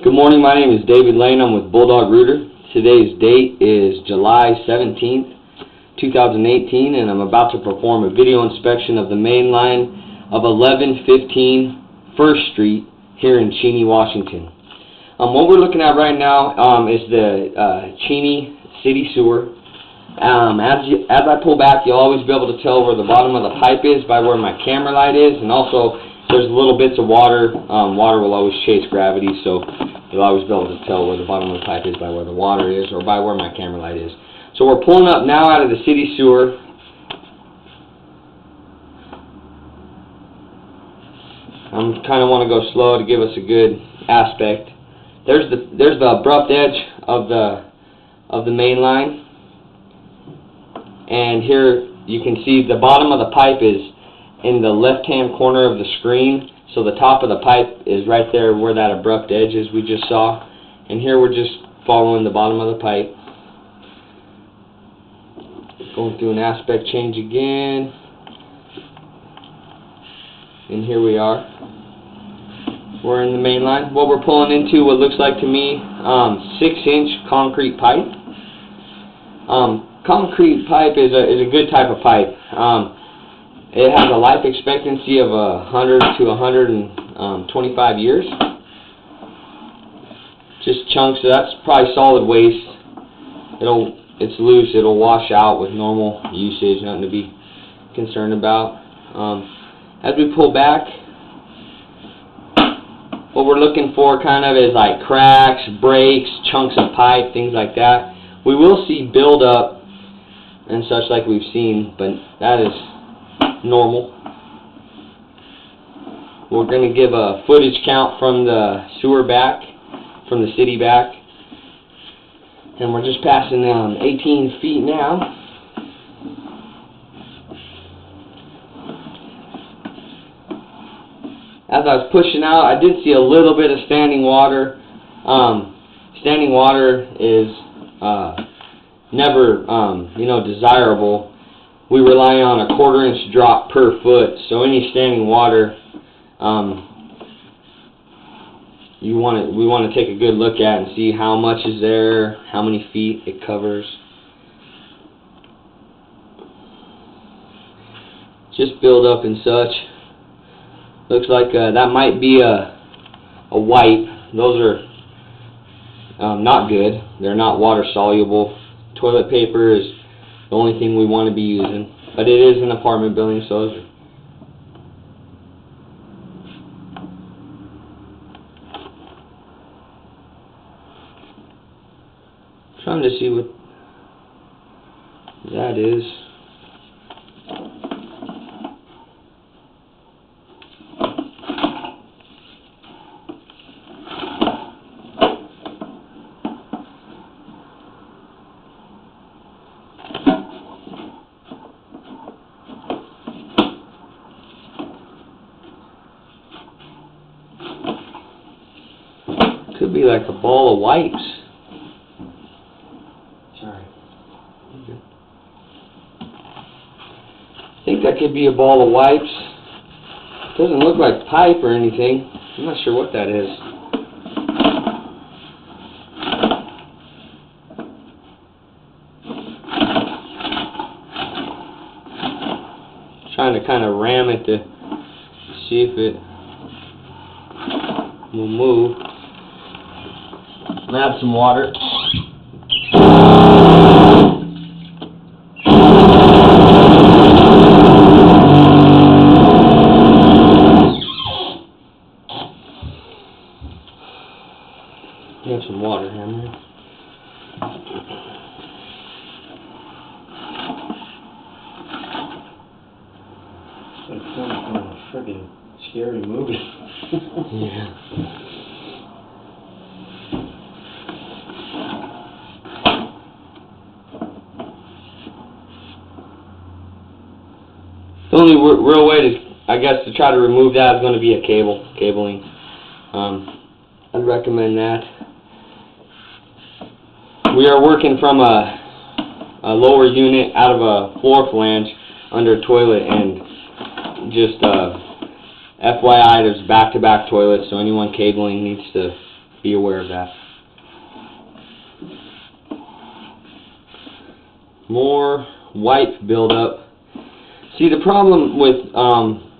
Good morning, my name is David Lane. I'm with Bulldog Rooter. Today's date is July 17th, 2018, and I'm about to perform a video inspection of the main line of 1115 First Street here in Cheney, Washington. What we're looking at right now is the Cheney City Sewer. As I pull back, you'll always be able to tell where the bottom of the pipe is by where my camera light is, and also there's little bits of water. Water will always chase gravity, so you'll always be able to tell where the bottom of the pipe is by where the water is or by where my camera light is. So we're pulling up now out of the city sewer. I kind of want to go slow to give us a good aspect. There's the abrupt edge of the main line, and here you can see the bottom of the pipe is in the left-hand corner of the screen. So the top of the pipe is right there where that abrupt edge is we just saw. And here we're just following the bottom of the pipe. Going through an aspect change again. And here we are. We're in the main line. What we're pulling into what looks like to me 6-inch concrete pipe. Concrete pipe is a good type of pipe. It has a life expectancy of 100 to 125 years. Just chunks, so that's probably solid waste. It's loose, it'll wash out with normal usage, nothing to be concerned about. As we pull back, what we're looking for kind of is like cracks, breaks, chunks of pipe, things like that. We will see buildup and such like we've seen, but that is normal. We're going to give a footage count from the sewer back, from the city back, and we're just passing 18 feet now. As I was pushing out, I did see a little bit of standing water. Standing water is never desirable. We rely on a 1/4-inch drop per foot, so any standing water we want to take a good look at and see how much is there, how many feet it covers. Just build up and such. Looks like that might be a wipe. Those are not good. They're not water soluble. Toilet paper is the only thing we want to be using, but it is an apartment building, so trying to see what that is. Could be like a ball of wipes. Sorry. Okay. I think that could be a ball of wipes. Doesn't look like pipe or anything. I'm not sure what that is. Trying to kind of ram it to see if it will move. Add some water. Add some water, Henry. It's kind of friggin' scary movie. Yeah. The only real way to, I guess, to try to remove that is going to be a cabling. I'd recommend that. We are working from a lower unit out of a floor flange under a toilet, and just FYI, there's back-to-back toilets, so anyone cabling needs to be aware of that. More wipe buildup. See, the problem with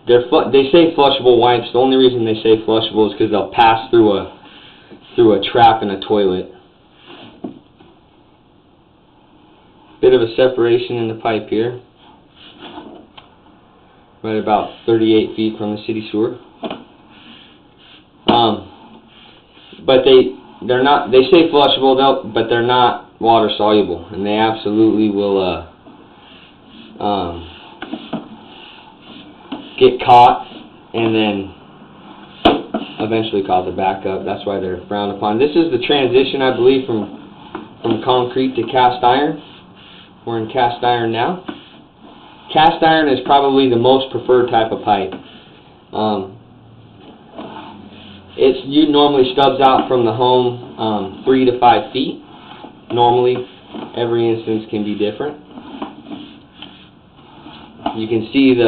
they say flushable wipes. The only reason they say flushable is because they'll pass through a trap in a toilet. Bit of a separation in the pipe here, right about 38 feet from the city sewer. But they're not. They say flushable though, but they're not water soluble, and they absolutely will get caught and then eventually cause a backup. That's why they're frowned upon. This is the transition, I believe, from concrete to cast iron. We're in cast iron now. Cast iron is probably the most preferred type of pipe. You normally stubs out from the home 3 to 5 feet. Normally, every instance can be different. You can see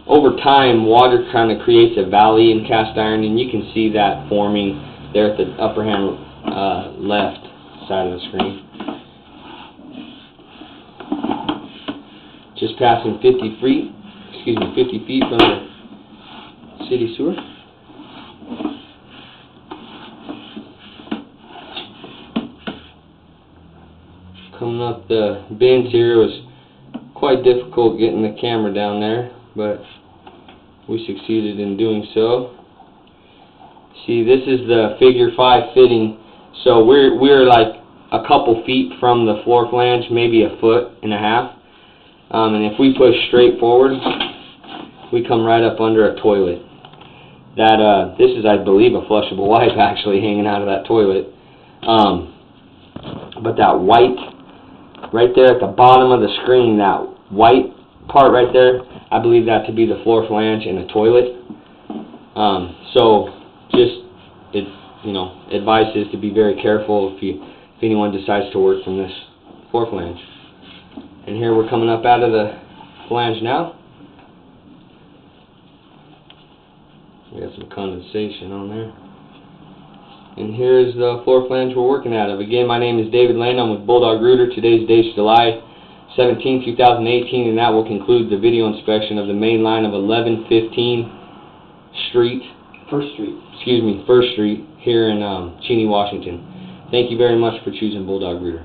over time, water kind of creates a valley in cast iron, and you can see that forming there at the upper hand left side of the screen. Just passing 50 feet from the city sewer. Coming up the bins here, it was quite difficult getting the camera down there, but we succeeded in doing so. See, this is the figure 5 fitting, so we're like a couple feet from the floor flange, maybe 1.5 feet. And if we push straight forward, we come right up under a toilet. This is, I believe, a flushable wipe actually hanging out of that toilet. But that white, right there at the bottom of the screen, that white part right there, I believe that to be the floor flange in a toilet. So just advice is to be very careful if anyone decides to work from this floor flange. And here we're coming up out of the flange now. We got some condensation on there. And here's the floor flange we're working out of. Again, my name is David Lane. I'm with Bulldog Rooter. Today's date's July 17, 2018, and that will conclude the video inspection of the main line of 1115 First Street here in Cheney, Washington. Thank you very much for choosing Bulldog Rooter.